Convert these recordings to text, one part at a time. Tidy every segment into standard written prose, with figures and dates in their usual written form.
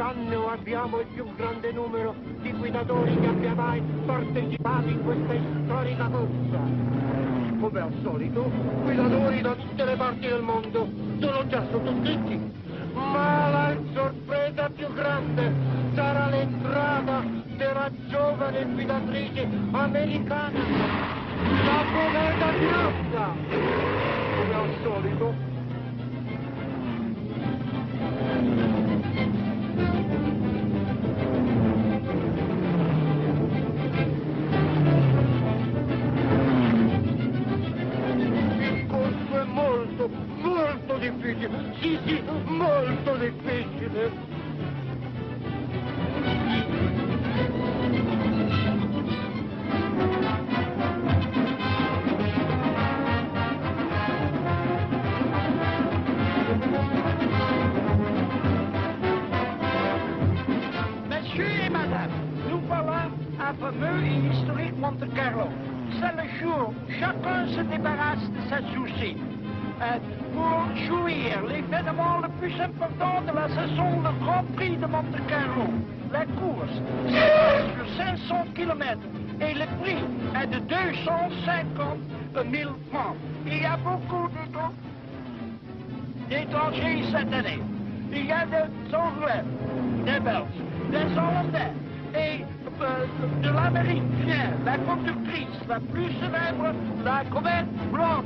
Quest'anno abbiamo il più grande numero di guidatori che abbia mai partecipato in questa storica corsa. Come al solito, guidatori da tutte le parti del mondo sono già sottoscritti. Ma la sorpresa più grande sarà l'entrata della giovane guidatrice americana, la Cometa Piazza. Come al solito. Molto difficile, sì, molto difficile. Monsieur et madame, nous voilà à fameux et historique Monte Carlo. C'est le jour où chacun se débarrasse de ses soucis. Pour jouir l'événement le plus important de la saison, le Grand Prix de Monte Carlo. La course s'étend sur 500 km et le prix est de 250 000 francs. Il y a beaucoup d'étrangers cette année. Il y a des Anglais, des Belges, des Hollandais et de l'Amérique vient la conductrice la plus célèbre, la Comet blonde.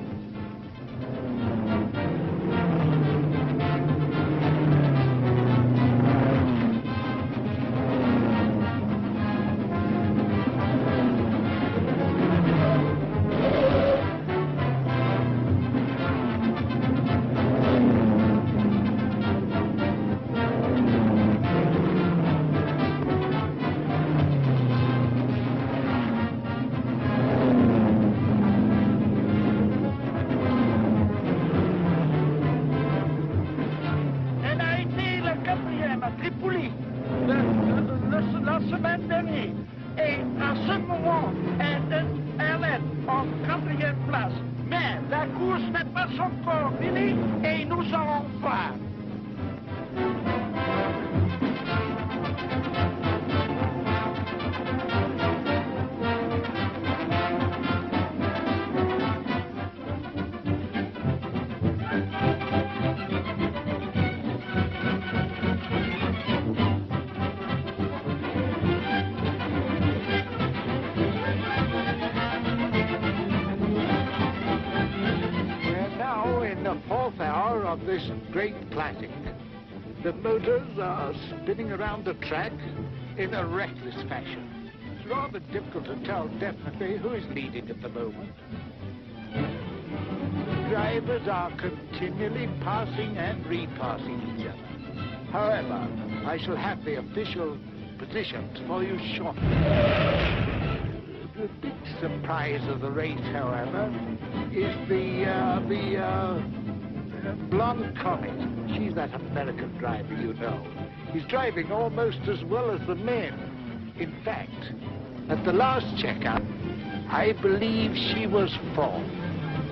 La semaine dernière. Et à ce moment, elle est en 4e place. Mais la course n'est pas encore finie et nous allons voir. Of this great classic. The motors are spinning around the track in a reckless fashion. It's rather difficult to tell definitely who is leading at the moment. The drivers are continually passing and repassing each other. However, I shall have the official positions for you shortly. The big surprise of the race, however, is the blonde Comet. She's that American driver, you know. He's driving almost as well as the men. In fact, at the last checkup, I believe she was 4th.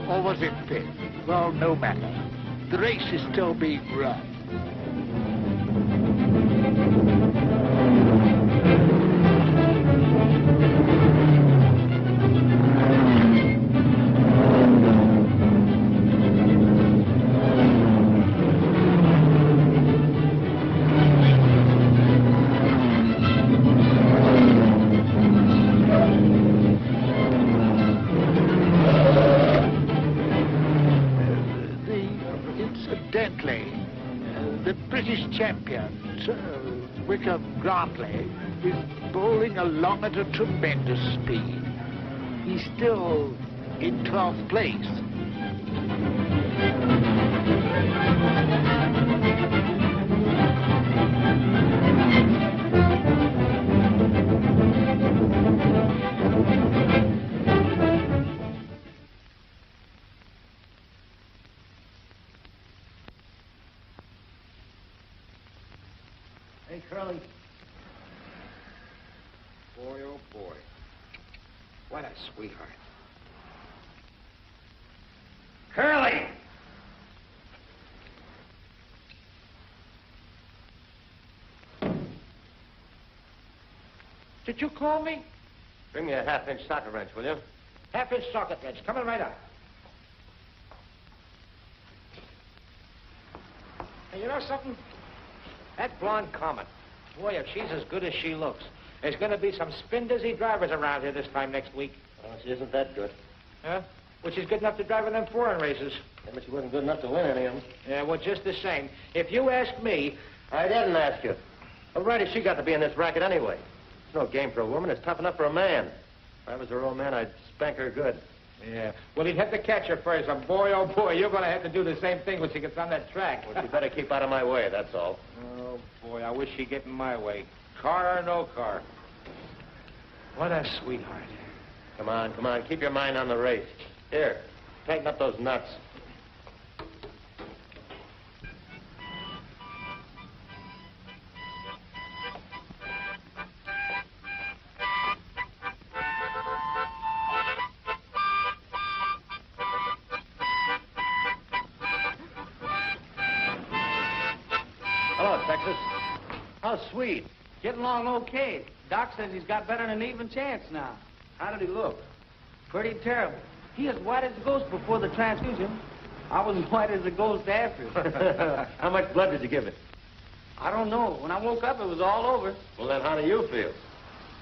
Or was it 5th? Well, no matter. The race is still being run. The British champion, Wickham Grantley, is bowling along at a tremendous speed. He's still in 12th place. Hey, Curly. Boy, oh boy. What a sweetheart. Curly! Did you call me? Bring me a half-inch socket wrench, will you? Half-inch socket wrench. Coming right up. Hey, you know something? That blonde Comet, boy, if she's as good as she looks, there's going to be some spin-dizzy drivers around here this time next week. Well, she isn't that good. Huh? Well, she's good enough to drive in them foreign races. Yeah, but she wasn't good enough to win any of them. Yeah, well, just the same. If you ask me... I didn't ask you. What right has she got to be in this racket anyway? It's no game for a woman. It's tough enough for a man. If I was her old man, I'd spank her good. Yeah. Well, he'd have to catch her first. And boy, oh, boy, you're going to have to do the same thing when she gets on that track. Well, she better keep out of my way, that's all. Oh, boy, I wish she'd get in my way. Car or no car. What a sweetheart. Come on, come on. Keep your mind on the race. Here, tighten up those nuts. Hello, Texas. How's Swede? Getting along okay. Doc says he's got better than an even chance now. How did he look? Pretty terrible. He as white as a ghost before the transfusion. I was white as a ghost after. How much blood did you give it? I don't know. When I woke up, it was all over. Well, then how do you feel?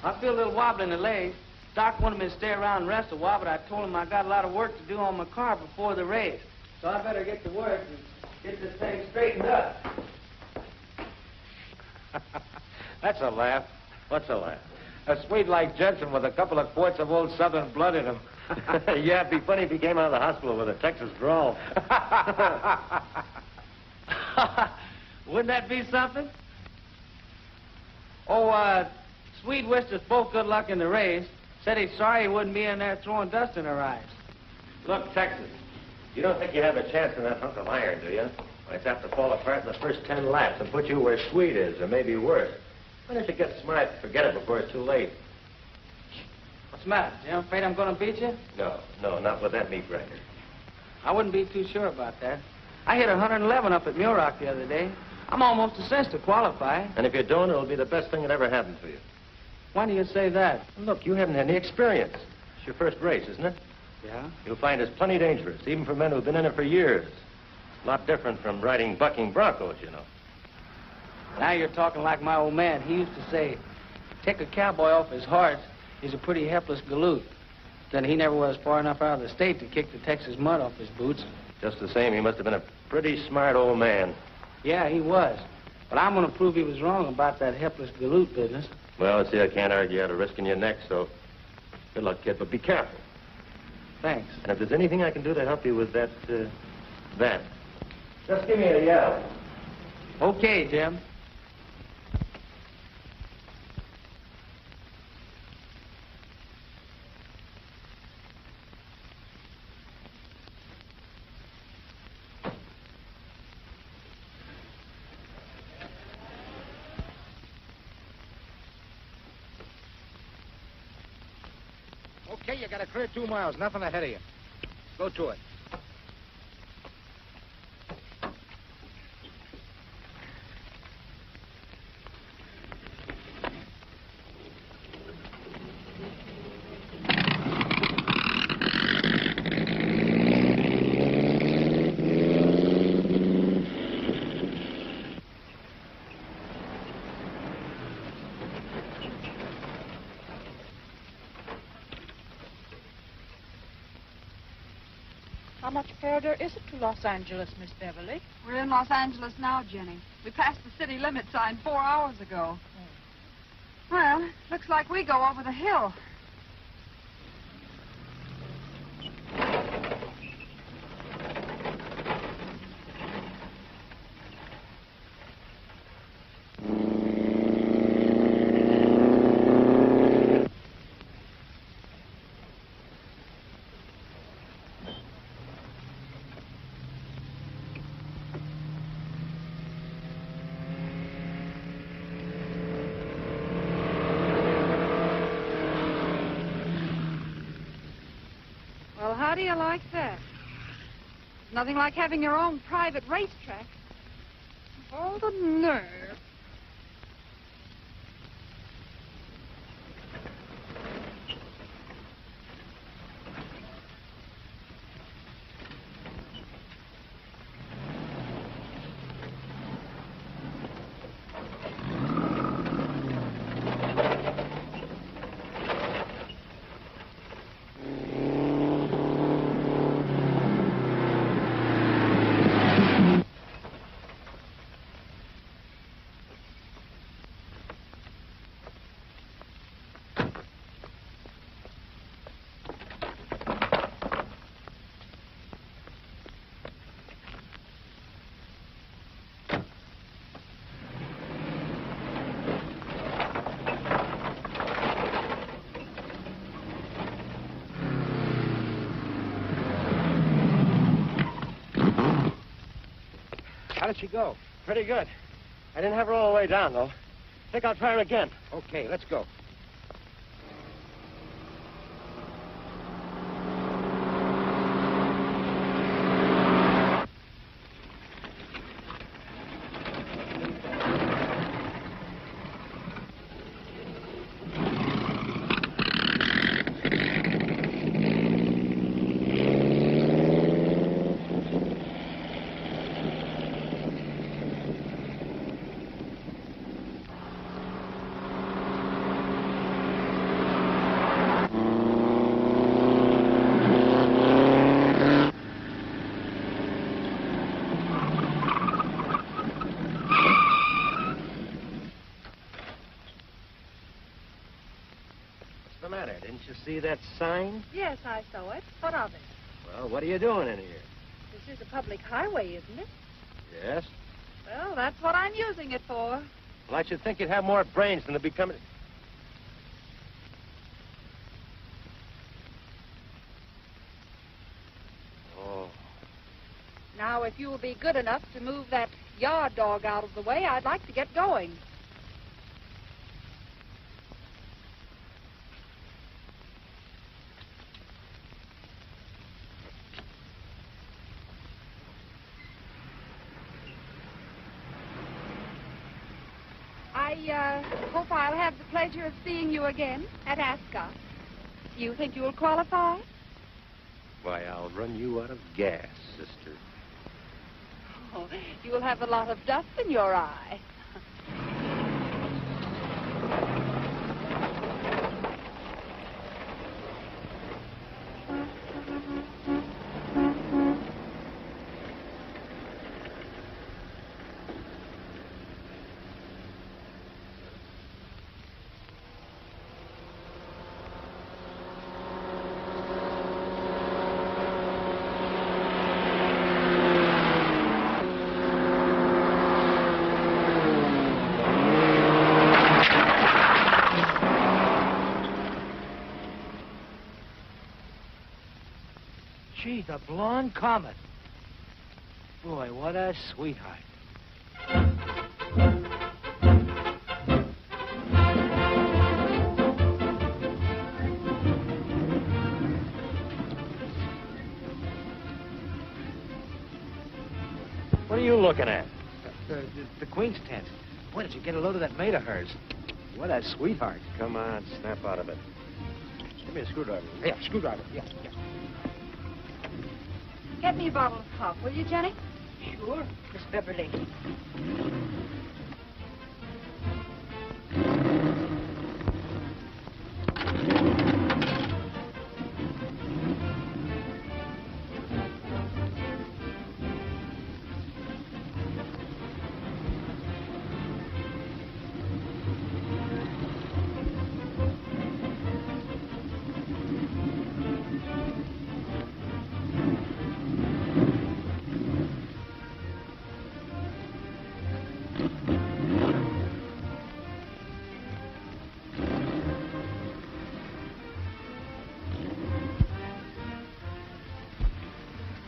I feel a little wobbly in the legs. Doc wanted me to stay around and rest a while, but I told him I got a lot of work to do on my car before the race. So I better get to work and get this thing straightened up. That's a laugh. What's a laugh? A Swede like Jensen with a couple of quarts of old Southern blood in him. Yeah, it'd be funny if he came out of the hospital with a Texas drawl. Wouldn't that be something? Oh, Swede wished us both good luck in the race. Said he's sorry he wouldn't be in there throwing dust in our eyes. Look, Texas, you don't think you have a chance in that hunk of iron, do you? It's apt to fall apart in the first 10 laps and put you where Swede is, or maybe worse. Why don't you get smart and forget it before it's too late? What's the matter, Jim? Afraid I'm going to beat you? No, not with that meat record. I wouldn't be too sure about that. I hit 111 up at Muroc the other day. I'm almost a cinch to qualify. And if you don't, it'll be the best thing that ever happened to you. Why do you say that? Look, you haven't had any experience. It's your first race, isn't it? Yeah? You'll find it's plenty dangerous, even for men who've been in it for years. A lot different from riding bucking broncos, you know. Now you're talking like my old man. He used to say, take a cowboy off his horse, he's a pretty helpless galoot. Then he never was far enough out of the state to kick the Texas mud off his boots. Just the same, he must have been a pretty smart old man. Yeah, he was. But I'm going to prove he was wrong about that helpless galoot business. Well, see, I can't argue out of risking your neck, so good luck, kid, but be careful. Thanks. And if there's anything I can do to help you with that, just give me a yell. Okay, Jim. Okay, you got a clear 2 miles, nothing ahead of you. Go to it. How much further is it to Los Angeles, Miss Beverly? We're in Los Angeles now, Jenny. We passed the city limit sign 4 hours ago. Well, looks like we go over the hill. Well, how do you like that? Nothing like having your own private racetrack. Oh, the nerve. did she go? Pretty good. I didn't have her all the way down, though. Think I'll try her again. Okay, let's go. What's the matter? Didn't you see that sign? Yes, I saw it. What of it? Well, what are you doing in here? This is a public highway, isn't it? Yes. Well, that's what I'm using it for. Well, I should think you'd have more brains than to be coming... Oh. Now, if you will be good enough to move that yard dog out of the way, I'd like to get going. I hope I'll have the pleasure of seeing you again at Ascot. Do you think you'll qualify? Why, I'll run you out of gas, sister. Oh, you'll have a lot of dust in your eye. Gee, the blonde Comet. Boy, what a sweetheart. What are you looking at? The Queen's tent. Boy, did you get a load of that maid of hers? What a sweetheart. Come on, snap out of it. Give me a screwdriver. Yeah, screwdriver. Yeah. Get me a bottle of pop, will you, Jenny? Sure, Miss Beverly.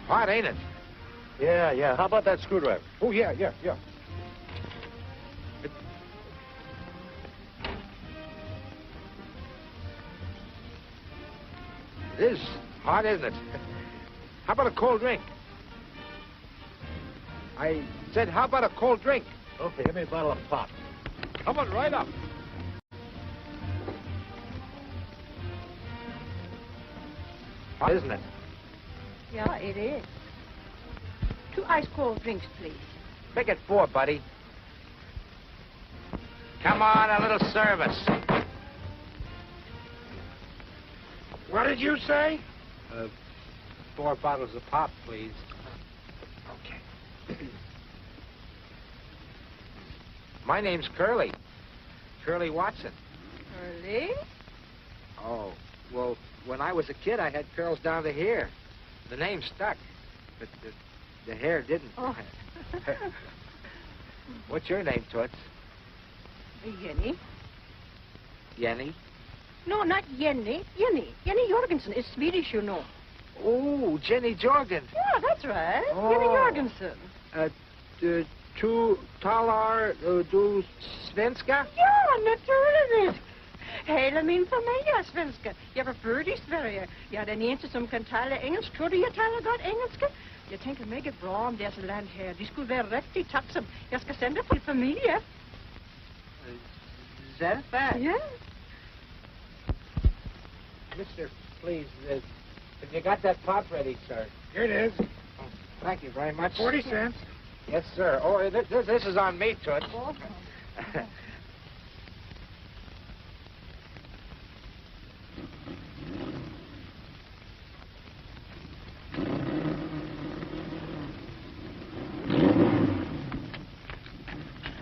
Hot, ain't it? Yeah. How about that screwdriver? Oh, yeah. It is hot, isn't it? How about a cold drink? I said, how about a cold drink? Okay, give me a bottle of pop. Coming right up. Hot, isn't it? Yeah, it is. 2 ice cold drinks, please. Make it 4, buddy. Come on, a little service. What did you say? 4 bottles of pop, please. Okay. My name's Curly. Curly Watson. Curly? Oh, well, when I was a kid, I had curls down to here. The name stuck, but the hair didn't. Oh. What's your name, Toots? Jenny? Yenny? No, not Jenny. Jenny Jorgensen is Swedish, you know. Oh, Jenny Jorgen. Yeah, that's right. Oh. Jenny Jorgensen. Tu talar du svenska? Ja, natuurlijk. Hele min familie er svenska. Jeg var født i Sverige. Jeg er den eneste, som kan tale engelsk. Tror du, jeg taler godt engelsk? Jeg tænker meget bra om deres land her. De skulle være rigtig takksomme. Jeg skal sende på familie. Is that a fact? Ja. Mister, please, have you got that pot ready, sir? Here it is. Oh, thank you very much. 40 cents. Yes, sir. Oh, this is on me, Toots.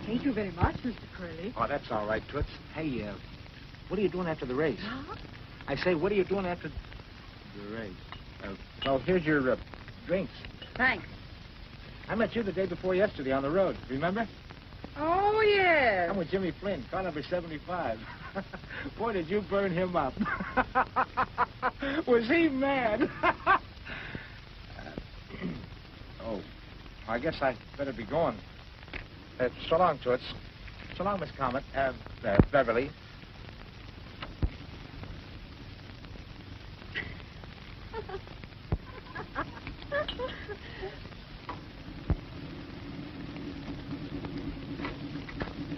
Thank you very much, Mr. Curly. Oh, that's all right, Toots. Hey, what are you doing after the race? Huh? I say, what are you doing after the race? Well, here's your drinks. Thanks. I met you the day before yesterday on the road. Remember? Oh, yes. I'm with Jimmy Flynn, car number 75. Boy, did you burn him up. Was he mad? Oh, I guess I'd better be going. So long, Toots. So long, Miss Comet. Beverly.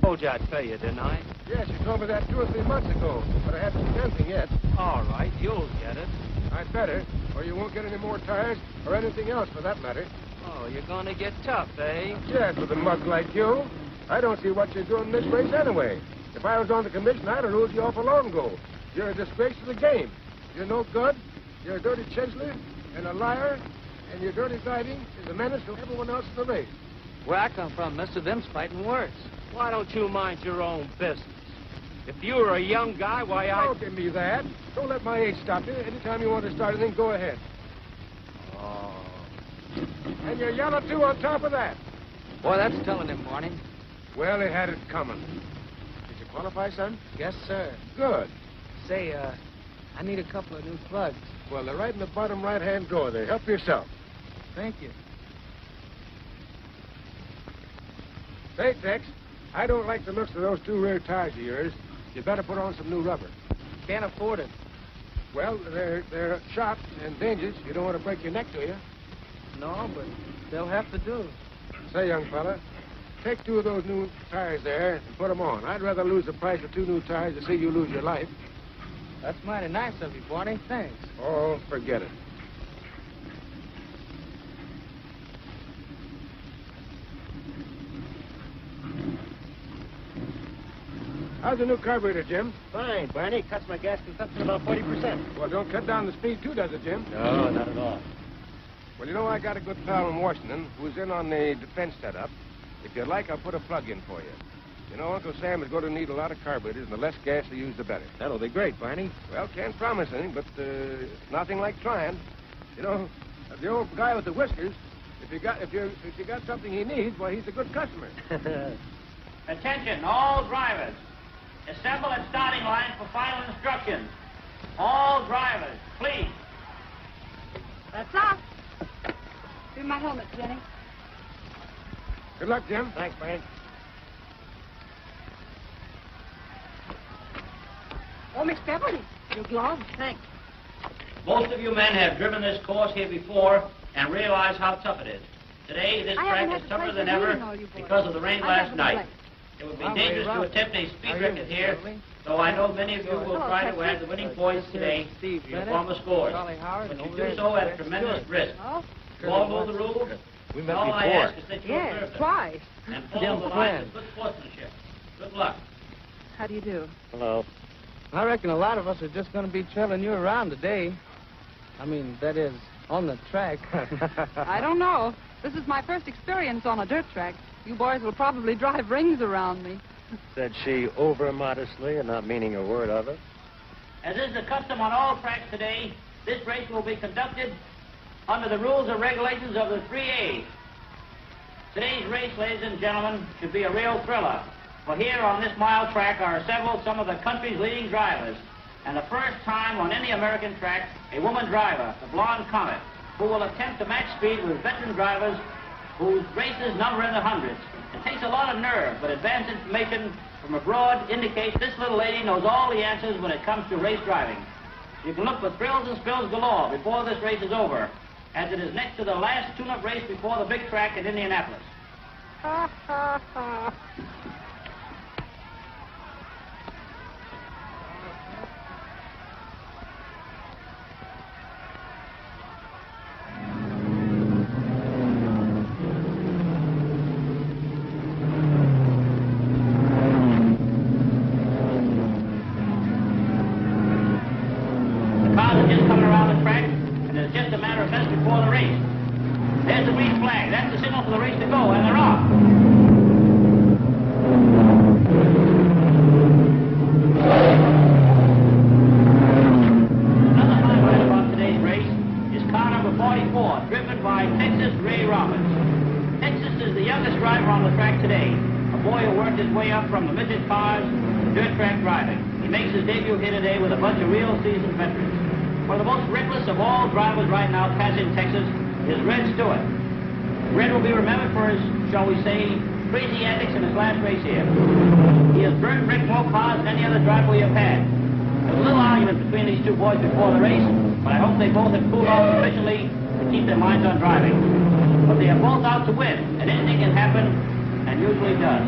Told you I'd pay you, didn't I? Yes, you told me that 2 or 3 months ago, but I haven't seen anything yet. All right, you'll get it. I'd better, or you won't get any more tires, or anything else for that matter. Oh, you're gonna get tough, eh? Yes, with a mug like you. I don't see what you're doing in this race anyway. If I was on the commission, I'd have ruled you off a long ago. You're a disgrace to the game. You're no good. You're a dirty chiseler and a liar, and your dirty driving is a menace to everyone else in the race. Where I come from, mister, them's fighting worse. Why don't you mind your own business? If you were a young guy, why, Don't give me that. Don't let my age stop you. Anytime you want to start anything, go ahead. Oh. And you're yellow, too, on top of that. Boy, that's telling him, Barney. Well, they had it coming. Did you qualify, son? Yes, sir. Good. Say, I need a couple of new plugs. Well, they're right in the bottom right-hand drawer there. Help yourself. Thank you. Say, Tex, I don't like the looks of those 2 rear tires of yours. You better put on some new rubber. Can't afford it. Well, they're shot and dangerous. You don't want to break your neck, do you? No, but they'll have to do. Say, young fella, take 2 of those new tires there and put them on. I'd rather lose the price of 2 new tires than see you lose your life. That's mighty nice of you, Barney. Thanks. Oh, forget it. How's the new carburetor, Jim? Fine, Barney. Cuts my gas consumption about 40%. Well, don't cut down the speed, too, does it, Jim? No, not at all. Well, you know, I got a good pal in Washington who's in on the defense setup. If you'd like, I'll put a plug in for you. You know, Uncle Sam is going to need a lot of carburetors, and the less gas you use, the better. That'll be great, Barney. Well, can't promise anything, but nothing like trying. You know, the old guy with the whiskers, if you got something he needs, well, he's a good customer. Attention, all drivers. Assemble at starting line for final instructions. All drivers, please. That's off. Give me my helmet, Jenny. Good luck, Jim. Thanks, Barney. Oh, Miss Beverly, your gloves. Thanks. Most of you men have driven this course here before and realize how tough it is. Today, this I haven't track had is the tougher pleasure than of ever meeting all you boys. because of the rain I last definitely night. It would be I'm dangerous ready, to Rob. attempt a speed Are you, record here, Beverly? though I know many of you will Hello, try to Texas. add the winning points today Steve to your Bennett, former scores. Charlie Howard, But and you over do there, so at a Texas tremendous Stewart. risk. Oh, You all know the rules, We and met all I before. ask is that you Yes, observe them twice. and follow Jim the lines Flynn. of good sportsmanship. Good luck. How do you do? Hello. I reckon a lot of us are just going to be trailing you around today. I mean, that is, on the track. I don't know. This is my first experience on a dirt track. You boys will probably drive rings around me. Said she over modestly and not meaning a word of it. As is the custom on all tracks today, this race will be conducted under the rules and regulations of the 3A's. Today's race, ladies and gentlemen, should be a real thriller. For here on this mile track are assembled some of the country's leading drivers. And the first time on any American track, a woman driver, the blonde Comet, who will attempt to match speed with veteran drivers whose races number in the hundreds. It takes a lot of nerve, but advanced information from abroad indicates this little lady knows all the answers when it comes to race driving. You can look for thrills and spills galore before this race is over, as it is next to the last tune-up race before the big track at Indianapolis. There's the green flag. That's the signal for the race to go, and they're off. Another highlight about today's race is car number 44, driven by Texas Ray Roberts. Texas is the youngest driver on the track today, a boy who worked his way up from the midget cars to dirt track driving. He makes his debut here today with a bunch of real seasoned veterans. One of the most reckless of all drivers right now passing Texas is Red Stewart. Red will be remembered for his, shall we say, crazy antics in his last race here. He has burned brick more cars than any other driver we have had. There was a little argument between these two boys before the race, but I hope they both have cooled off sufficiently to keep their minds on driving. But they are both out to win, and anything can happen, and usually does.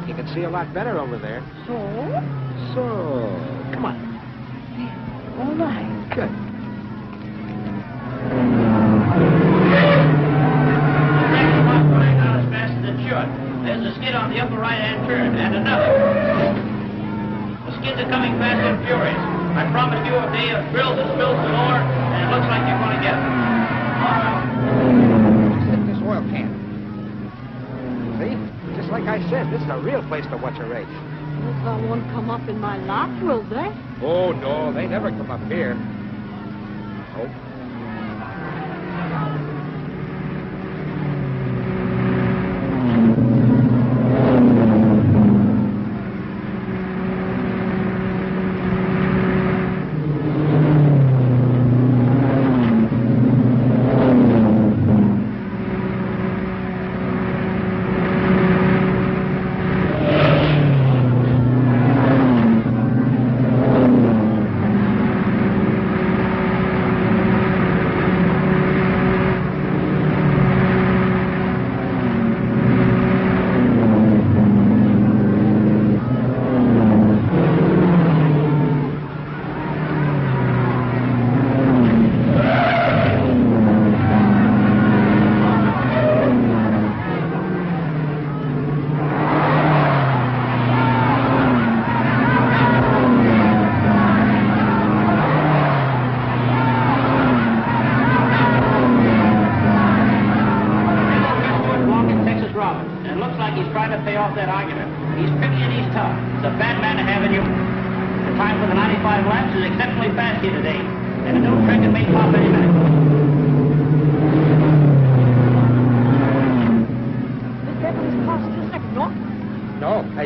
You can see a lot better over there. So? Come on. There. All right. Good. Not as fast as it should. There's a skid on the upper right-hand turn, and another. The skids are coming fast and furious. I promised you a day of thrills and spills galore, and it looks like you're going to get them. Stick this oil can. See? Just like I said, this is a real place to watch a race. Well, they won't come up in my lot, will they? Oh, no, they never come up here. Oh.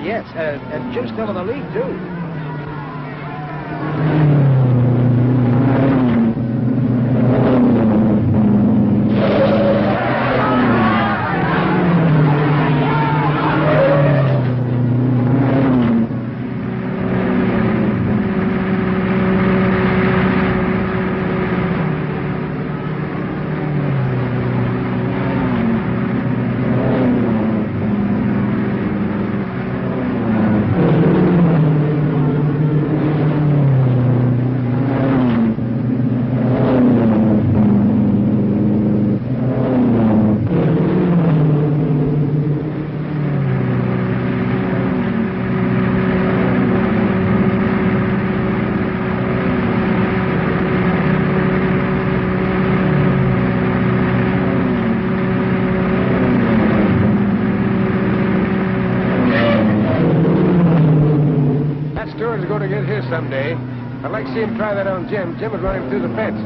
Yes, and Jim's still in the lead, too. someday. I'd like to see him try that on Jim. Jim would run him through the fence.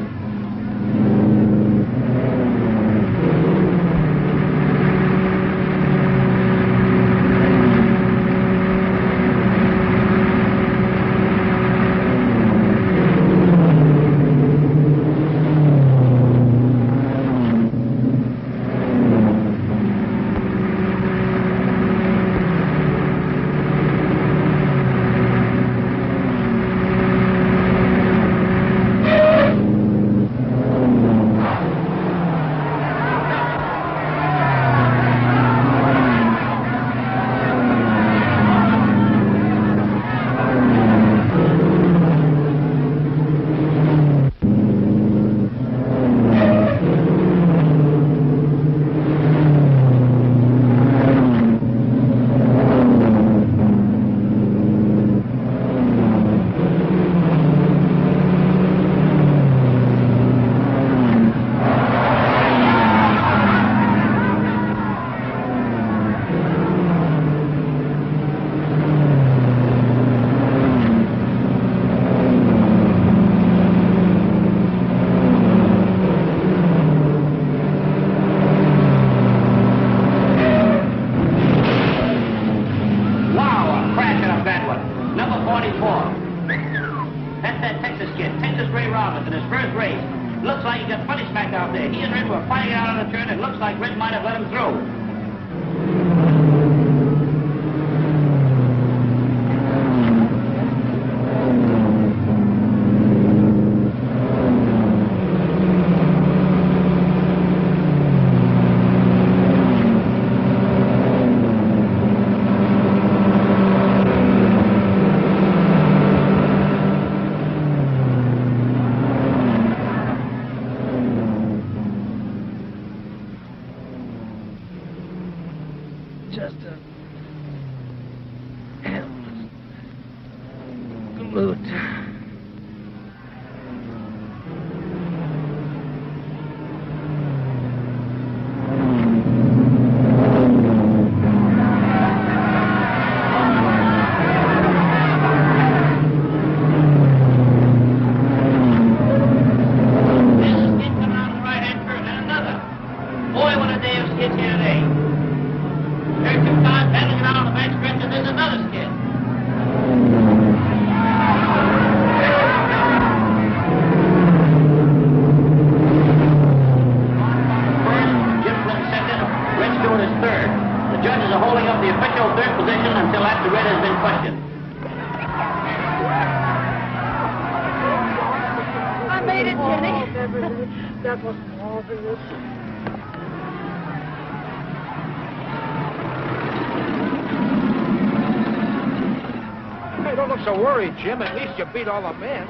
Jim, at least you beat all the men.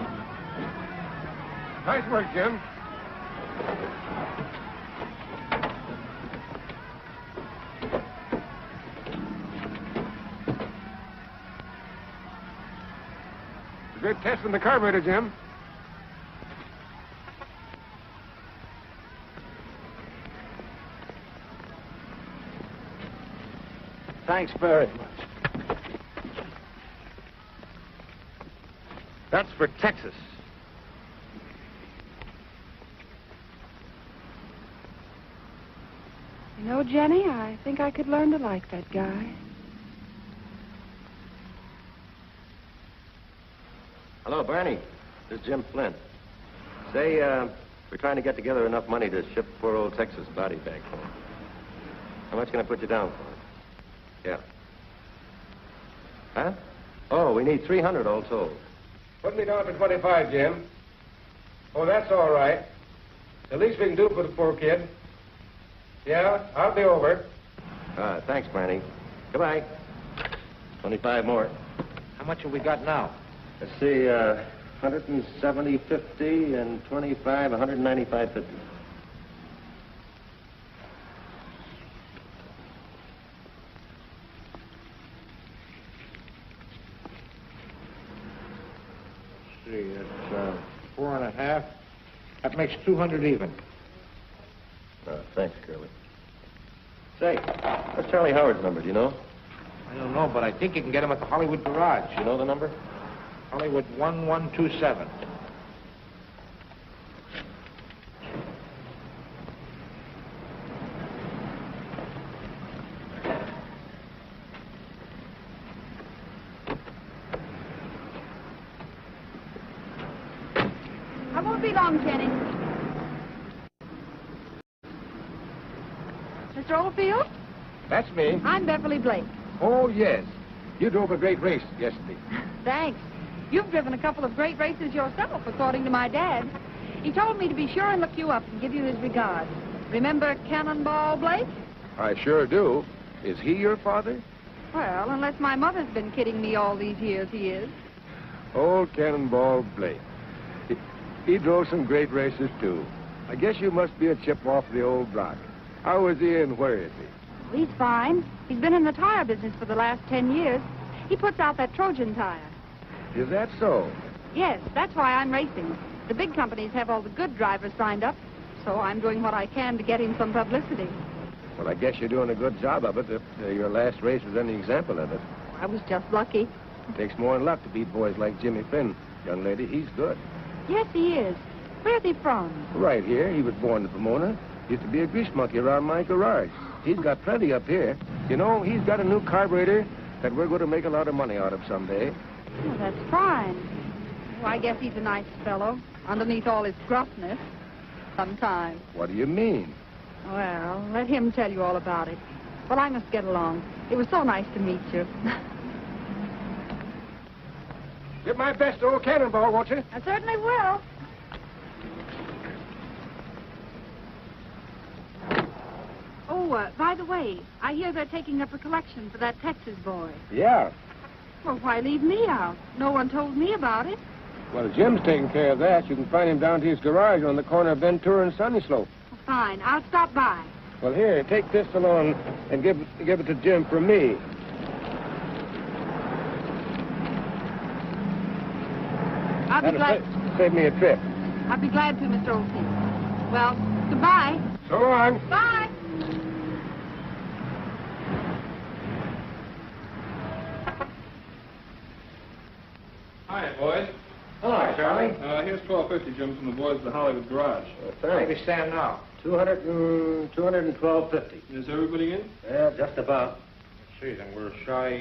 Nice work, Jim. Good testing the carburetor, Jim. Thanks very much. That's for Texas. You know, Jenny, I think I could learn to like that guy. Hello, Barney. This is Jim Flint. Say, we're trying to get together enough money to ship poor old Texas body back home. How much can I put you down for? Yeah. Huh? Oh, we need 300 all told. Put me down for 25, Jim. Oh, that's all right. The least we can do for the poor kid. Yeah, I'll be over. Thanks, Barney. Goodbye. 25 more. How much have we got now? Let's see, 170.50 and 25, 195.50. See, it's 4.5. That makes 200 even. Thanks, Curly. Say, what's Charlie Howard's number, do you know? I don't know, but I think you can get him at the Hollywood Garage. You know the number? Hollywood 1127. I won't be long, Kenny. Mr. Oldfield? That's me. I'm Beverly Blake. Oh, yes. You drove a great race yesterday. Thanks. You've driven a couple of great races yourself, according to my dad. He told me to be sure and look you up and give you his regards. Remember Cannonball Blake? I sure do. Is he your father? Well, unless my mother's been kidding me all these years, he is. Old Cannonball Blake. He drove some great races, too. I guess you must be a chip off the old block. How is he and where is he? He's fine. He's been in the tire business for the last 10 years. He puts out that Trojan tire. Is that so? Yes, that's why I'm racing. The big companies have all the good drivers signed up, so I'm doing what I can to get him some publicity. Well, I guess you're doing a good job of it if your last race was any example of it. I was just lucky. It takes more than luck to beat boys like Jimmy Finn. Young lady, he's good. Yes, he is. Where's he from? Right here. He was born in Pomona. Used to be a grease monkey around my garage. He's got plenty up here. You know, he's got a new carburetor that we're going to make a lot of money out of someday. Oh, that's fine. Well, I guess he's a nice fellow, underneath all his gruffness. Sometimes. What do you mean? Well, let him tell you all about it. Well, I must get along. It was so nice to meet you. Give my best to old Cannonball, won't you? I certainly will. Oh, by the way, I hear they're taking up a collection for that Texas boy. Yeah. Well, why leave me out? No one told me about it. Well, Jim's taking care of that. You can find him down to his garage on the corner of Ventura and Sunny Slope. Well, fine. I'll stop by. Well, here, take this along and give it to Jim for me. I'll be glad. Save me a trip. I'll be glad to, Mr. Oldfield. Well, goodbye. So long. Bye. Hi, boys. Hello, Charlie. Here's $12.50, Jim, from the boys at the Hollywood Garage. Where do we stand now? 212.50. Is everybody in? Yeah, just about. Let's see, then we're shy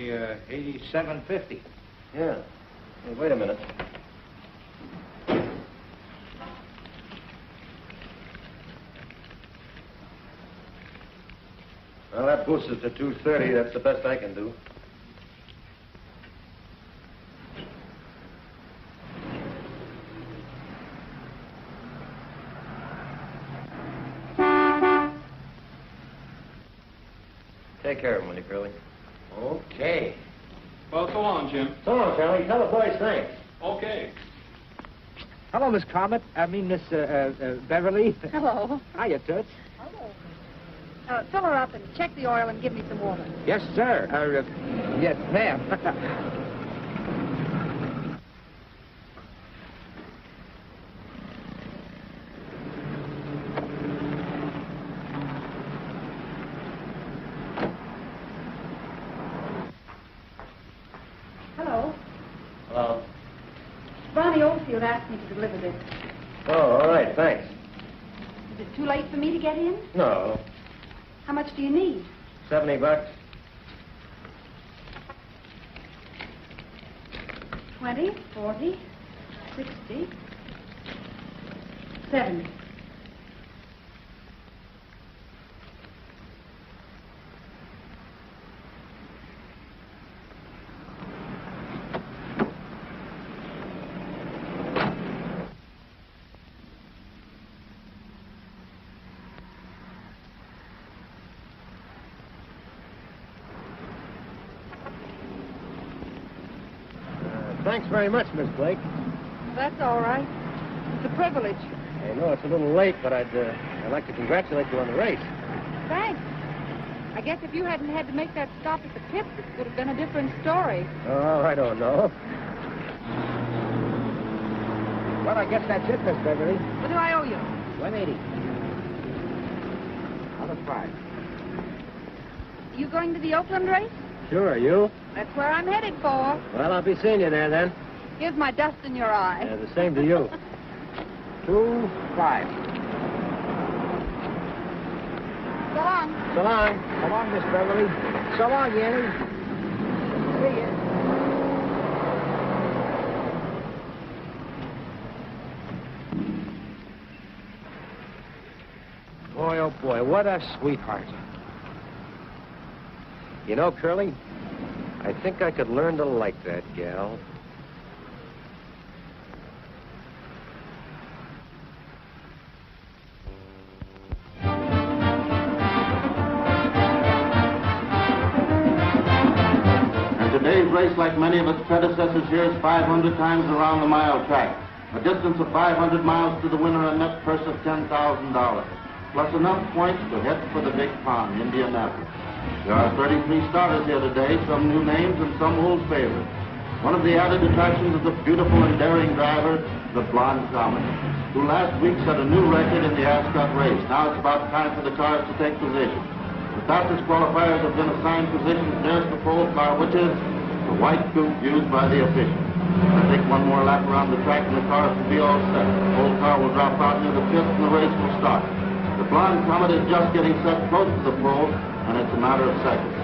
87.50. Yeah. Hey, wait a minute. Well, that boosts us to 230. That's the best I can do. Take care of him, will you, Curly? Okay. Well, so long, Jim. So long, Charlie. Tell the boys thanks. Okay. Hello, Miss Comet. I mean, Miss Beverly. Hello. Hiya, Toots. Fill her up and check the oil and give me some water. Yes, sir. Yes, ma'am. Hello. Hello. Ronnie Oldfield asked me to deliver this. Oh, all right. Thanks. Is it too late for me to get in? No. How much do you need? $70. 20, 40, 60, 70. Thanks very much, Miss Blake. That's all right. It's a privilege. I know it's a little late, but I'd like to congratulate you on the race. Thanks. I guess if you hadn't had to make that stop at the pits, it would have been a different story. Oh, I don't know. Well, I guess that's it, Miss Beverly. What do I owe you? 180. Out of 5. You going to the Oakland race? Sure, you? That's where I'm headed for. Well, I'll be seeing you there then. Here's my dust in your eye. Yeah, the same to you. 2-5. So long. So long. So long, Miss Beverly. So long, Yanny. See ya. Boy, oh boy, what a sweetheart. You know, Curly, I think I could learn to like that gal. And today's race, like many of its predecessors here, is 500 times around the mile track. A distance of 500 miles to the winner, a net purse of $10,000. Plus enough points to head for the big pond, Indianapolis. There are 33 starters here today, some new names and some old favorites. One of the added attractions is the beautiful and daring driver, the blonde Comet, who last week set a new record in the Ascot race. Now it's about time for the cars to take position. The fastest qualifiers have been assigned positions nearest the pole car, which is the white coupe used by the officials. I think one more lap around the track and the cars will be all set. The pole car will drop out near the pits and the race will start. The blonde Comet is just getting set close to the pole, and it's a matter of seconds.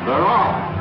They're off.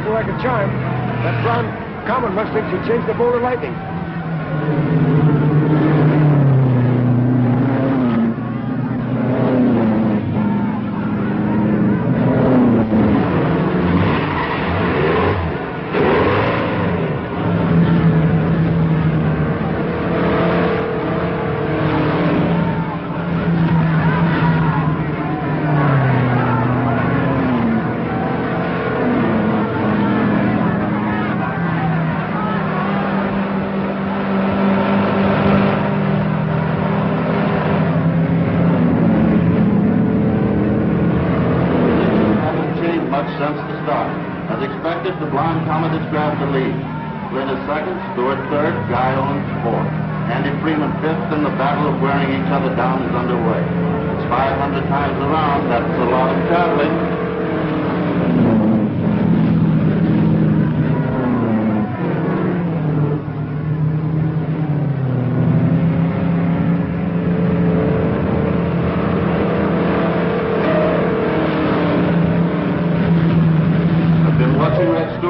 Like a charm. That blonde Comet must think she changed the bolt of lightning. Since the start. As expected, the blonde Comet has grabbed the lead. Flynn is second, Stewart third, Guy Owens fourth. Andy Freeman fifth, and the battle of wearing each other down is underway. It's 500 times around. That's a lot of traveling.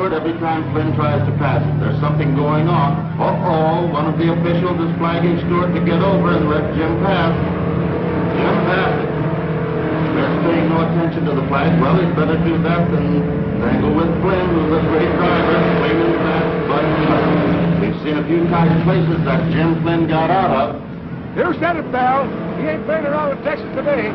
Every time Flynn tries to pass it, there's something going on. Uh-oh, one of the officials is flagging Stewart to get over and let Jim pass. Jim passed it. They're paying no attention to the flag. Well, he'd better do that than tangle with Flynn, who's a great driver, swinging fast, but we've seen a few tight places that Jim Flynn got out of. You said it, pal. He ain't playing around with Texas today.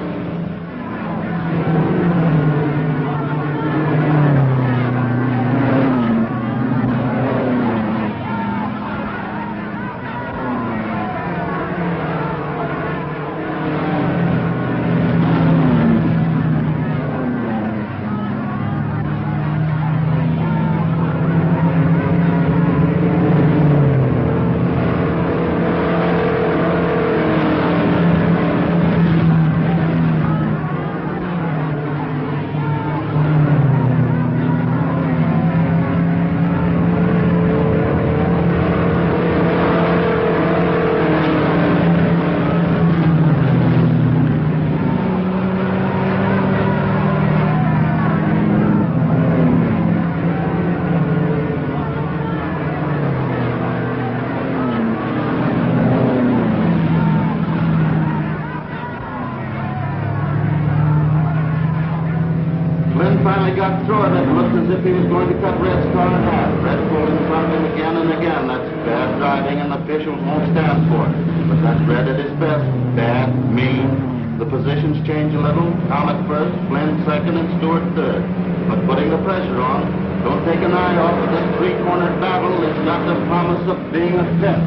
through it, it looked as if he was going to cut Red's car in half. Red pulled in front of him again and again. That's bad driving, and the officials won't stand for it. But that's Red at his best. Bad, mean. The positions change a little. Comet first, Flynn second, and Stewart third. But putting the pressure on, don't take an eye off of this three-cornered battle. It's got the promise of being a test.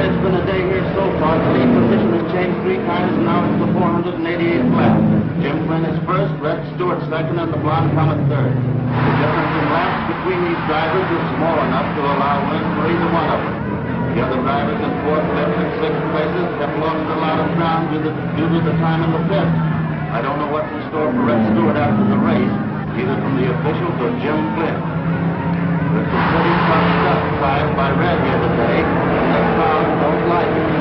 It's been a day here so far. The lead position has changed 3 times, and now it's the 488th lap. Jim Flynn is first, Red Stewart second, and the Blonde Comet third. The difference in laps between these drivers is small enough to allow wins for either one of them. The other drivers in 4th, 5th, and 6th places have lost a lot of ground due to the time in the pits. I don't know what's in store for Red Stewart after the race, either from the officials or Jim Flynn. It's a pretty tough stuff tried by Red here today, and the crowd don't like it.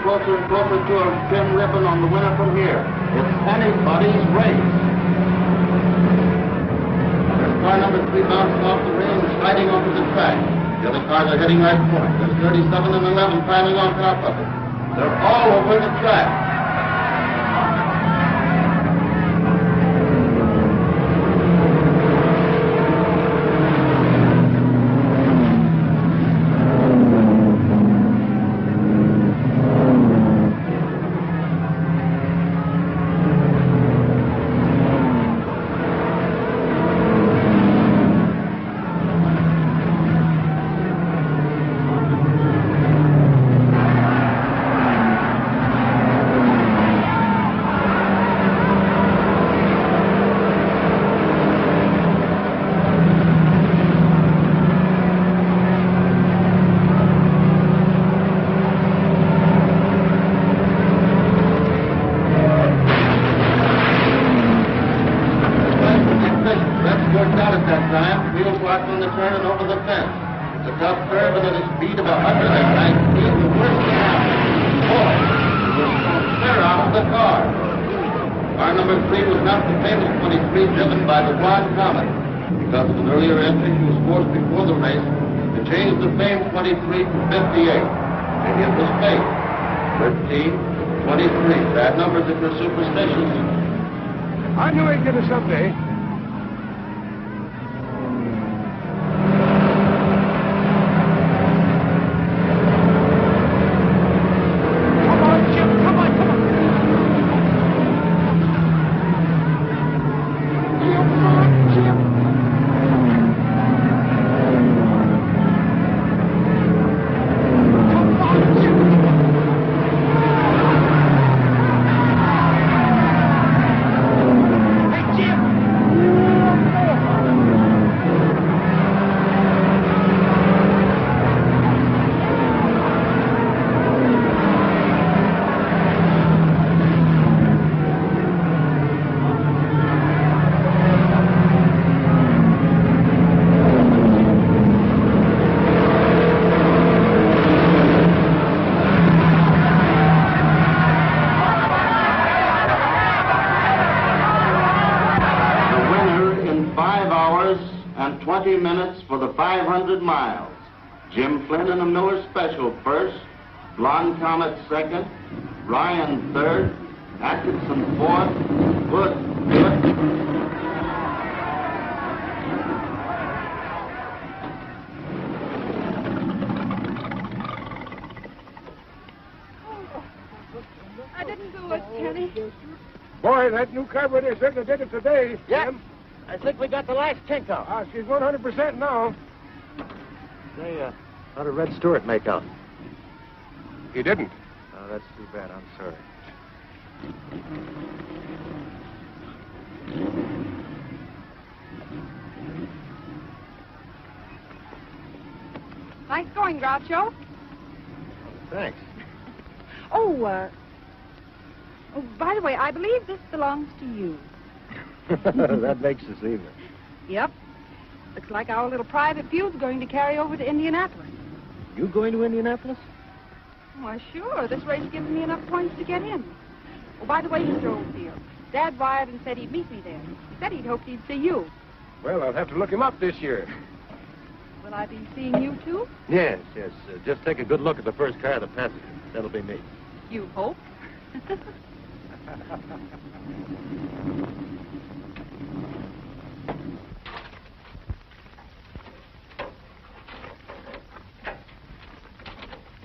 Closer and closer to a thin ribbon on the winner from here. It's anybody's race. There's car number 3 bouncing off the rail and sliding onto the track. The other cars are heading right for it. There's 37 and 11 piling on top of it. They're all over the track. Driven by the Blonde Comet. Because of an earlier entry, she was forced before the race to change the famed 23 to 58. And it was fate. 13, 23. Bad numbers if you're superstitious. I knew he'd get it someday. And 20 minutes for the 500 miles. Jim Flynn in a Miller Special first, Blonde Comet second, Ryan third, Atkinson fourth. Good. I didn't do it, Kenny. Boy, that new carburetor certainly did it today, Jim. I think we got the last kink out. She's 100% now. Say, how did Red Stewart make out? He didn't. Oh, that's too bad. I'm sorry. Nice going, Groucho. Thanks. Oh, by the way, I believe this belongs to you. That makes us even. Yep. Looks like our little private feud's going to carry over to Indianapolis. You going to Indianapolis? Why, sure. This race gives me enough points to get in. Oh, by the way, Mr. Oldfield, Dad wired and said he'd meet me there. He said he'd hoped he'd see you. Well, I'll have to look him up this year. Will I be seeing you, too? Yes. Just take a good look at the first car that passes you. That'll be me. You hope?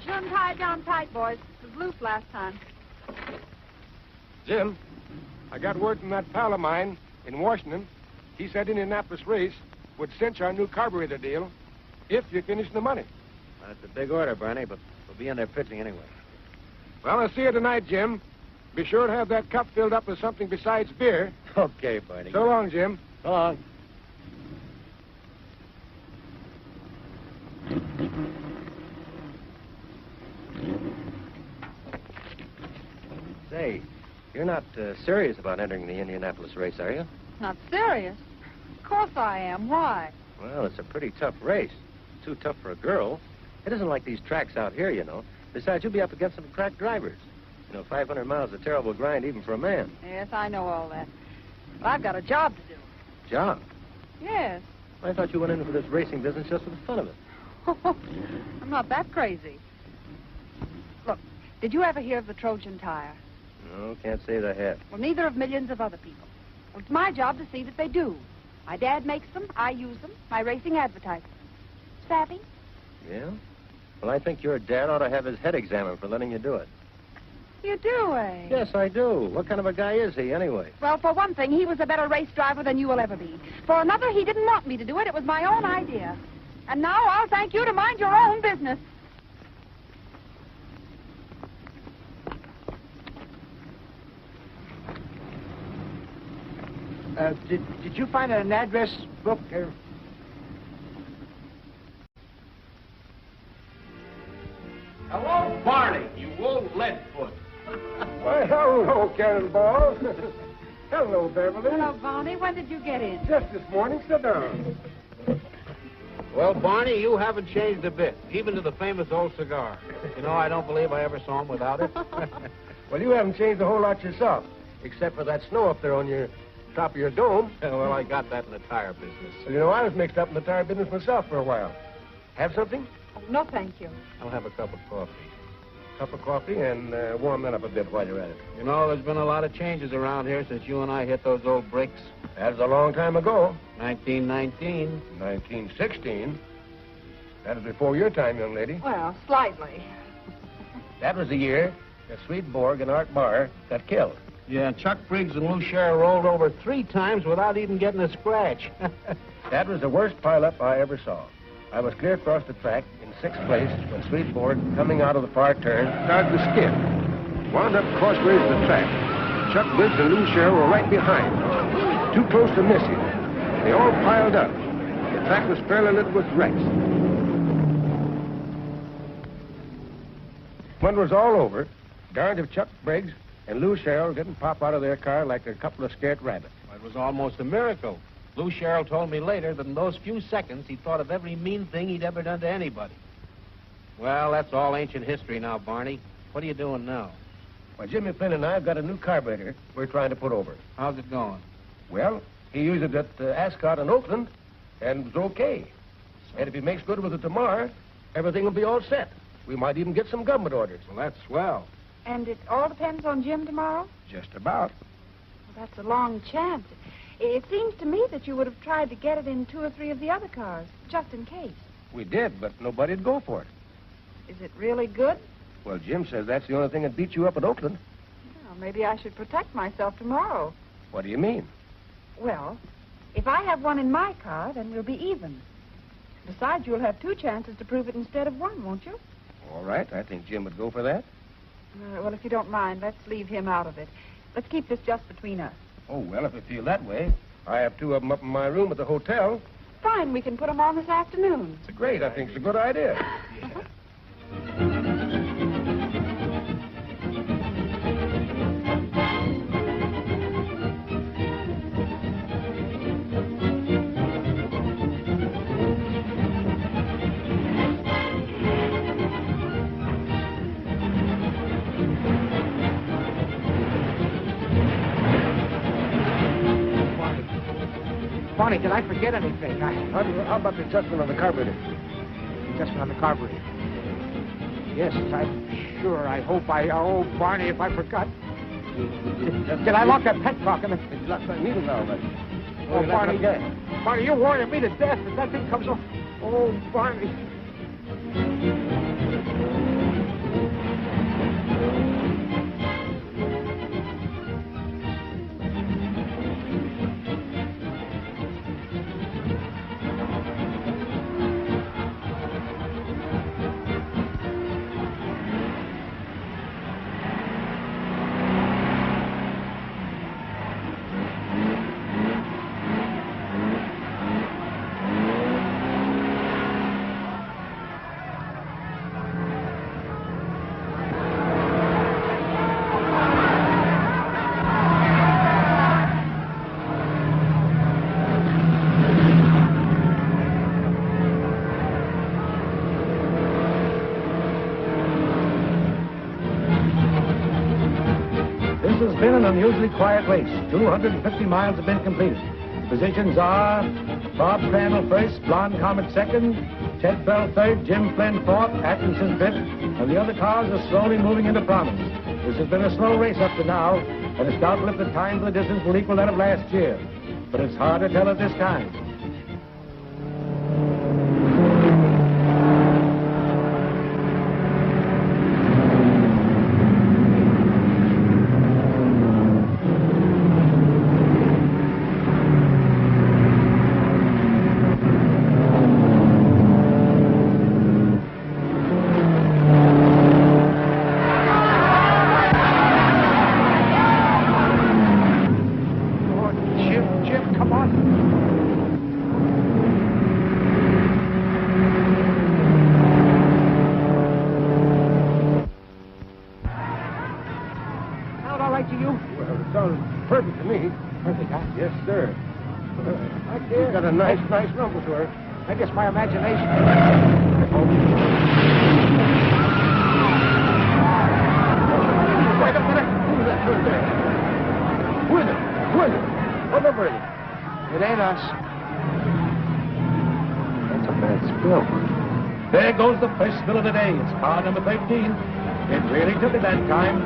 Shouldn't tie it down tight, boys. It was loose last time. Jim, I got word from that pal of mine in Washington. He said Indianapolis race would cinch our new carburetor deal if you finish the money. That's a big order, Barney, but we'll be in there pitching anyway. Well, I'll see you tonight, Jim. Be sure to have that cup filled up with something besides beer. Okay, Barney. So long, Jim. So long. Say, you're not serious about entering the Indianapolis race, are you? Not serious? Of course I am. Why? Well, it's a pretty tough race. Too tough for a girl. It isn't like these tracks out here, you know. Besides, you'll be up against some crack drivers. 500 miles is a terrible grind even for a man. Yes, I know all that. But I've got a job to do. Job? Yes. I thought you went into this racing business just for the fun of it. I'm not that crazy. Look, did you ever hear of the Trojan tire? No, can't say that I have. Well, neither have millions of other people. Well, it's my job to see that they do. My dad makes them, I use them, my racing advertisements. Savvy? Yeah? Well, I think your dad ought to have his head examined for letting you do it. You do, eh? Yes, I do. What kind of a guy is he, anyway? Well, for one thing, he was a better race driver than you will ever be. For another, he didn't want me to do it. It was my own idea. And now I'll thank you to mind your own business. Did you find an address book? Hello, Barney, you old leadfoot. Why, hello, Cannonball. Hello, Beverly. Hello, Barney. When did you get in? Just this morning. Sit down. Well, Barney, you haven't changed a bit, even to the famous old cigar. I don't believe I ever saw him without it. Well, you haven't changed a whole lot yourself, except for that snow up there on your top of your dome. Well, I got that in the tire business. Well, I was mixed up in the tire business myself for a while. Have something? Oh, no, thank you. I'll have a cup of coffee. Cup of coffee and warm that up a bit while you're at it. There's been a lot of changes around here since you and I hit those old bricks. That was a long time ago. 1919. 1916. That was before your time, young lady. Well, slightly. That was the year that Swedenborg and Art Barr got killed. Yeah, Chuck Briggs and Lou Sherrill rolled over 3 times without even getting a scratch. That was the worst pileup I ever saw. I was clear across the track in 6th place when Swedenborg, coming out of the far turn, started to skid. Wound up crossways of the track. Chuck Briggs and Lou Sherrill were right behind. Too close to miss him. They all piled up. The track was fairly littered with wrecks. When it was all over, darned if Chuck Briggs and Lou Sherrill didn't pop out of their car like a couple of scared rabbits. It was almost a miracle. Lou Sherrill told me later that in those few seconds he thought of every mean thing he'd ever done to anybody. Well, that's all ancient history now, Barney. What are you doing now? Well, Jimmy Flynn and I have got a new carburetor we're trying to put over. How's it going? Well, he used it at Ascot in Oakland, and it was okay. And if he makes good with it tomorrow, everything will be all set. We might even get some government orders. Well, that's swell. And it all depends on Jim tomorrow? Just about. Well, that's a long chance. It seems to me that you would have tried to get it in 2 or 3 of the other cars, just in case. We did, but nobody'd go for it. Is it really good? Well, Jim says that's the only thing that beat you up at Oakland. Well, maybe I should protect myself tomorrow. What do you mean? Well, if I have one in my car, then we'll be even. Besides, you'll have 2 chances to prove it instead of 1, won't you? All right, I think Jim would go for that. Well, if you don't mind, let's leave him out of it. Let's keep this just between us. Oh, well, if you feel that way. I have 2 of them up in my room at the hotel. Fine, we can put them on this afternoon. It's great. I think it's a good idea. Uh-huh. Barney, did I forget anything? How about the adjustment on the carburetor? Adjustment on the carburetor. Yes, I'm sure. I hope I... Oh, Barney, if I forgot. Did I lock that petcock in the... It's locked my needle now, but... Oh, Barney, Barney, you're worrying me to death if that thing comes off. Oh, Barney. This has been an unusually quiet race. 250 miles have been completed. Positions are Bob Crandall first, Blonde Comet second, Ted Bell third, Jim Flynn fourth, Atkinson fifth, and the other cars are slowly moving into prominence. This has been a slow race up to now, and it's doubtful if the time for the distance will equal that of last year. But it's hard to tell at this time. Perfect to me. Perfect, huh? Yes, sir. You've got a nice rumble to her. I guess my imagination. Wait a minute. Who's that through there? Who is it? Who is it? What number is it? It ain't us. That's a bad spill. There goes the first spill of the day. It's car number 13. It really took it that time.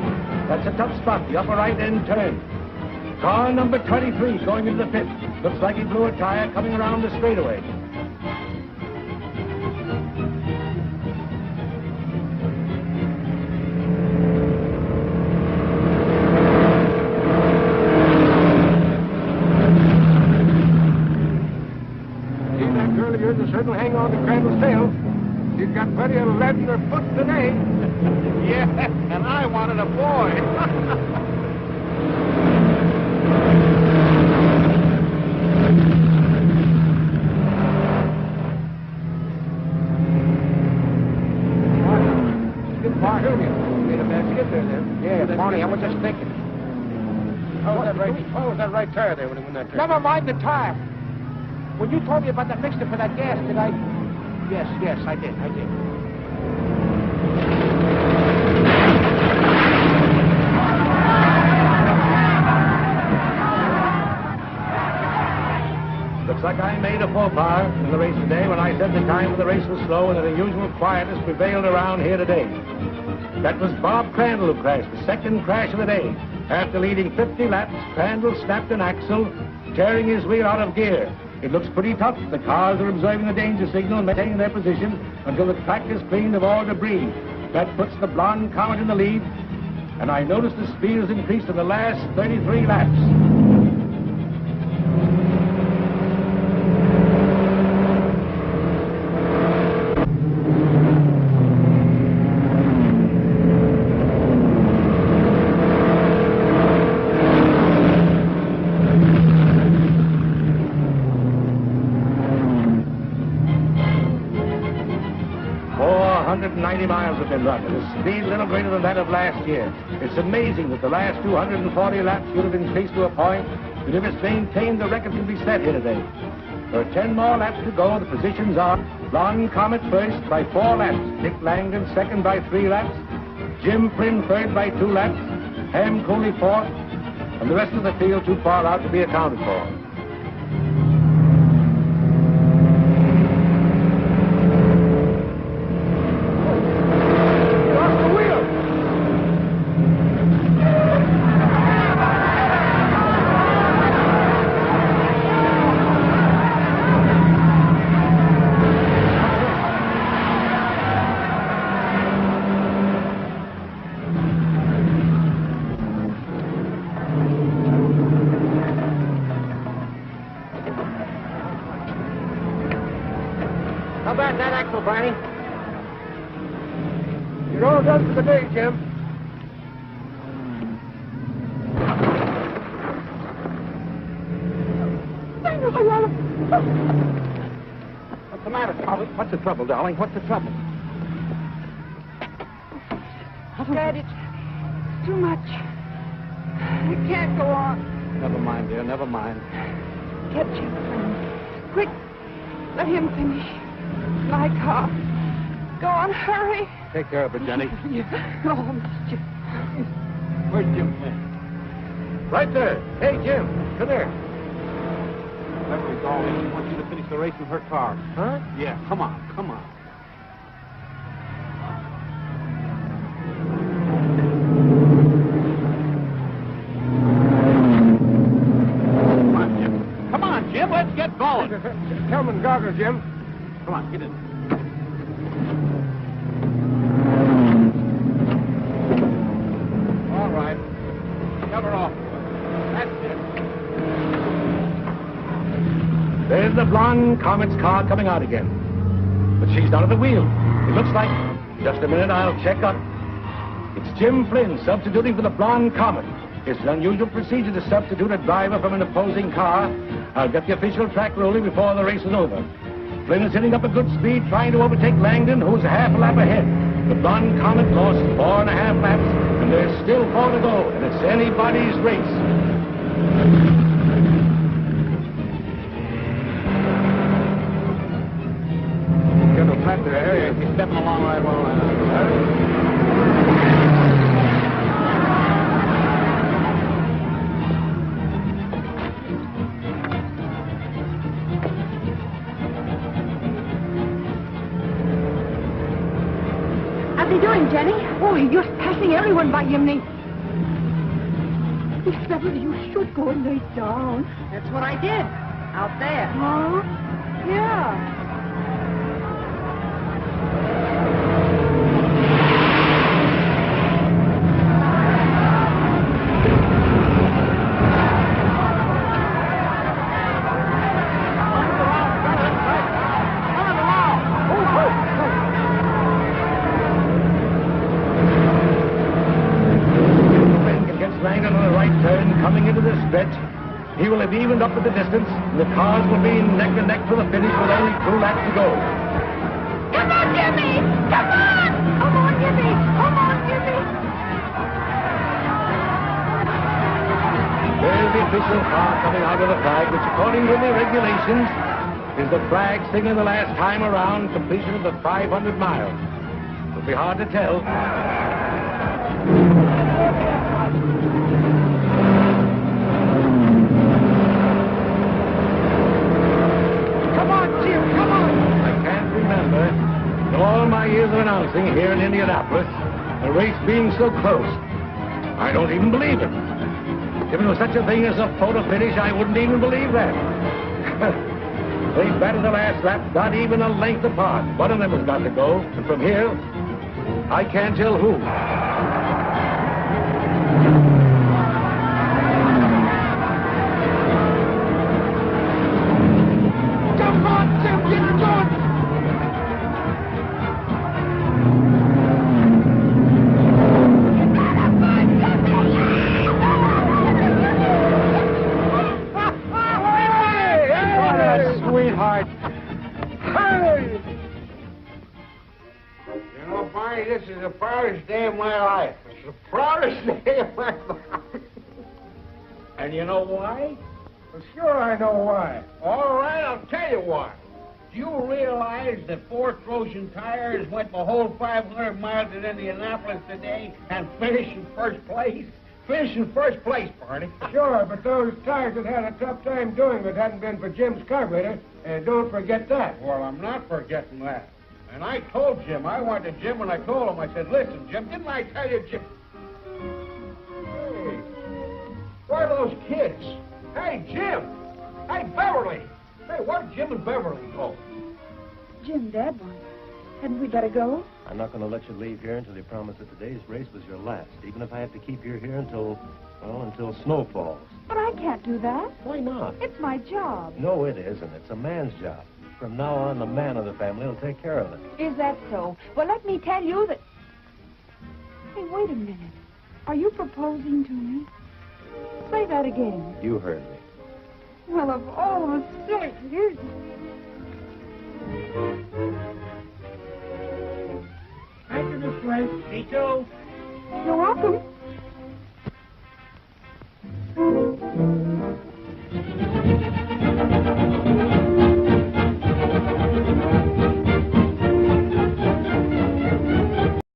That's a tough spot, the upper right end turn. Car number 23 going into the pit. Looks like he blew a tire coming around the straightaway. See that girl of yours will certainly hang on to Crandall's tail. She's got plenty of lead in her foot today. Yeah, and I wanted a boy. Yeah, Barney, I was just thinking. What was that right tire there when it went that turn? Never mind the tire. When you told me about that mixture for that gas, did I... Yes, I did. Looks like I made a faux pas in the race today when I said the time of the race was slow and that unusual quietness prevailed around here today. That was Bob Crandall who crashed, the second crash of the day. After leading 50 laps, Crandall snapped an axle, tearing his wheel out of gear. It looks pretty tough. The cars are observing the danger signal and maintaining their position until the track is cleaned of all debris. That puts the Blonde Comet in the lead, and I noticed the speed has increased in the last 33 laps. Miles have been run at a speed a little greater than that of last year. It's amazing that the last 240 laps should have increased to a point that if it's maintained, the record can be set here today. There are 10 more laps to go. The positions are Blonde Comet first by 4 laps, Dick Langdon second by 3 laps, Jim Flynn third by 2 laps, Ham Cooley fourth, and the rest of the field too far out to be accounted for. How about that axle, Barney? You're all done for the day, Jim. What's the matter, Polly? What's the trouble, darling? What's the trouble? Dad, it's too much. I can't go on. Never mind, dear, never mind. Get Jim, friend. Quick, let him finish. My car. Go on, hurry. Take care of it, Jenny. Oh, Mr. Jim. Where's Jim Flynn? Right there. Hey, Jim, come here. Beverly's all in. She wants you to finish the race with her car. Huh? Yeah, come on, come on. Come on, Jim. Come on, Jim, let's get going. Helmet and goggles, Jim. Come on, get in. All right. Shove her off. That's it. There's the blonde Comet's car coming out again. But she's not at the wheel. It looks like... Just a minute, I'll check up. It's Jim Flynn substituting for the blonde Comet. It's an unusual procedure to substitute a driver from an opposing car. I'll get the official track rolling before the race is over. Flynn is hitting up a good speed, trying to overtake Langdon, who's a half a lap ahead. The blonde Comet lost 4.5 laps, and there's still 4 to go, and it's anybody's race. Get a flat there. He's stepping along right well. How's he doing, Jenny? Oh, you're passing everyone by, Yimney. Miss Beverly, you should go and lay down. That's what I did. Out there. Huh? Yeah. He will have evened up with the distance, and the cars will be neck and neck to the finish with only 2 laps to go. Come on, Jimmy! Come on! Come on, Jimmy! Come on, Jimmy! There's the official car coming out of the flag, which according to the regulations is the flag signaling the last time around completion of the 500 miles. It'll be hard to tell. All my years of announcing here in Indianapolis, a race being so close. I don't even believe it. If it was such a thing as a photo finish, I wouldn't even believe that. They batted the last lap, not even a length apart. One of them has got to go, and from here, I can't tell who. Come on, Jim, get going! Sweetheart. Hey! You know, Barney, this is the proudest day of my life. It's the proudest day of my life. And you know why? Well, sure I know why. All right, I'll tell you why. Do you realize that 4 Trojan tires went the whole 500 miles in Indianapolis today and finished in first place? Finished in first place, Barney. Sure, but those tires would had a tough time doing if it hadn't been for Jim's carburetor. And don't forget that. Well, I'm not forgetting that. And I told Jim, I went to Jim and I told him, I said, listen, Jim, didn't I tell you, Jim? Hey, where are those kids? Hey, Jim! Hey, Beverly! Hey, where'd Jim and Beverly go? Jim, Dad wants. Hadn't we better go? I'm not going to let you leave here until you promise that today's race was your last, even if I have to keep you here until snow falls. But I can't do that. Why not? It's my job. No, it isn't. It's a man's job. From now on, the man of the family will take care of it. Is that so? Well, let me tell you that... Hey, wait a minute. Are you proposing to me? Say that again. You heard me. Well, of all the silly years... After this place, me too. You're welcome.